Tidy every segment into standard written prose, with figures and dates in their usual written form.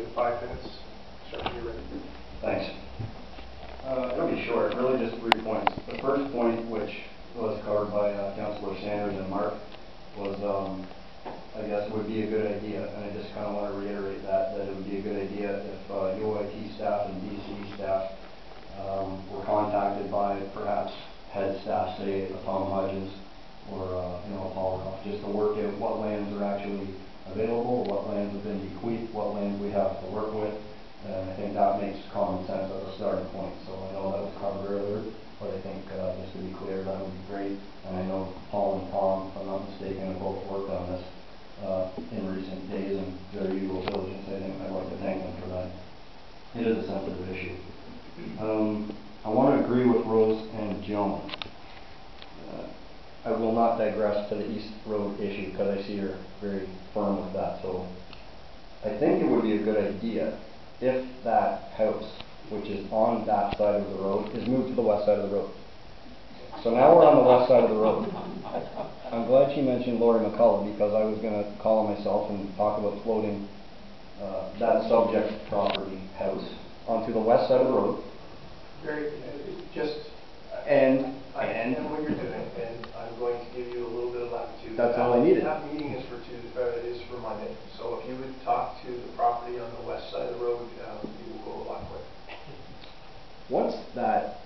in 5 minutes. Start when you're ready. Thanks. It'll be short, really just 3 points. The first point, which was covered by Councillor Sanders and Mark, was I guess it would be a good idea, and I just kind of want to reiterate that it would be a good idea if UIT staff and DC staff were contacted by perhaps head staff, say Tom Hodges or Paul Roth, just to work out what lands are actually available, what lands have been bequeathed, what lands we have to work with. And I think that makes common sense as a starting point. So I know that was covered earlier, but I think just to be clear, that would be great. And I know Paul and Tom, if I'm not mistaken, have both worked on this in recent days and their usual diligence. I think I'd like to thank them for that. It is a sensitive issue. I want to agree with Rose and Joan. I will not digress to the East Road issue because I see her very firm with that. So I think it would be a good idea if that house, which is on that side of the road, is moved to the west side of the road. So now we're on the west side of the road. I'm glad she mentioned Laurie McCullough, because I was going to call on myself and talk about floating that subject property house onto the west side of the road. I understand what you're doing, and I'm going to give you a little bit of latitude. That's all I needed. That meeting is for Monday. So if you would talk to the property on the west side of the road, you will go a lot quicker. Once that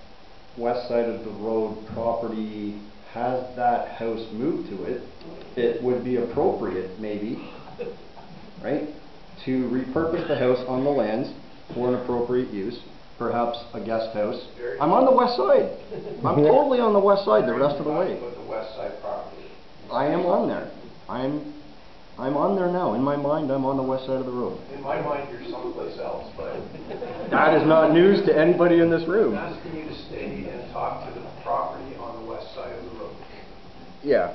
west side of the road property has that house moved to it, it would be appropriate, maybe, right, to repurpose the house on the lands for an appropriate use. Perhaps a guest house. I'm on the west side. I'm totally on the west side the rest of the way. About the west side property. I am on there. I'm on there now. In my mind, I'm on the west side of the road. In my mind, you're someplace else, but that is not news to anybody in this room. I'm asking you to stay and talk to the property on the west side of the road. Yeah.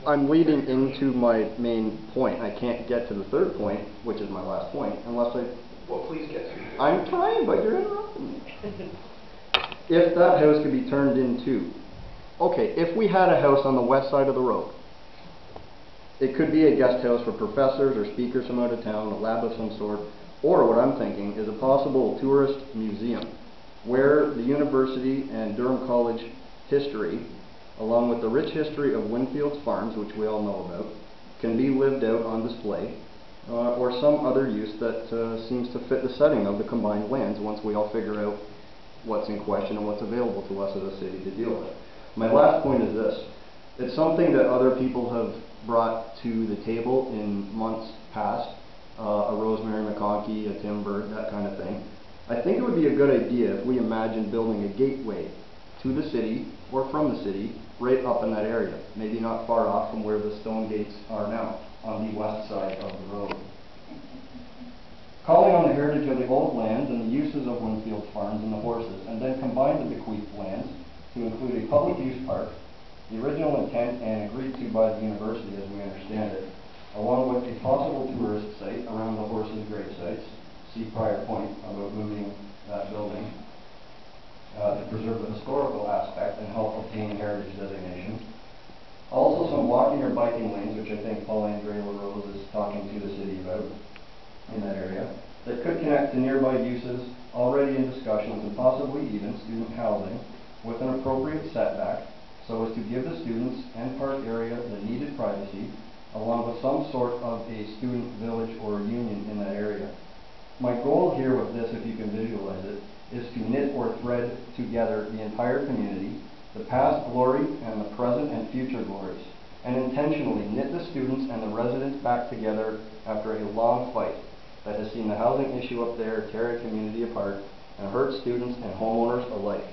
I'm leading into my main point. I can't get to the third point, which is my last point, unless I... Well, please get to it. I'm trying, but you're interrupting me. If that house could be turned into... Okay, if we had a house on the west side of the road, it could be a guest house for professors or speakers from out of town, a lab of some sort, or what I'm thinking is a possible tourist museum where the university and Durham College history, along with the rich history of Windfield Farms, which we all know about, can be lived out on display, or some other use that seems to fit the setting of the combined lands once we all figure out what's in question and what's available to us as a city to deal with. My last point is this. It's something that other people have brought to the table in months past, a Rosemary McConkey, a Tim Bird, that kind of thing. I think it would be a good idea if we imagined building a gateway to the city or from the city right up in that area, maybe not far off from where the stone gates are now, on the west side of the road. Calling on the heritage of the old lands and the uses of Windfield Farms and the horses, and then combine the bequeathed lands to include a public use park, the original intent and agreed to by the university as we understand it, along with a possible tourist site around the horses' grave sites, see prior point about moving that building, to preserve the historical aspect and help obtain heritage designation. Also some walking or biking lanes, which I think Pauline Gray-LaRose is talking to the city about in that area, that could connect to nearby uses already in discussions and possibly even student housing with an appropriate setback so as to give the students and park area the needed privacy, along with some sort of a student village or union in that area. My goal here with this, if you can visualize it, is to knit or thread together the entire community, the past glory and the present and future glories, and intentionally knit the students and the residents back together after a long fight that has seen the housing issue up there tear a community apart and hurt students and homeowners alike.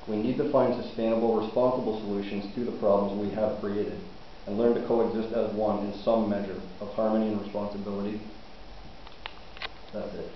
We need to find sustainable, responsible solutions to the problems we have created and learn to coexist as one in some measure of harmony and responsibility. That's it.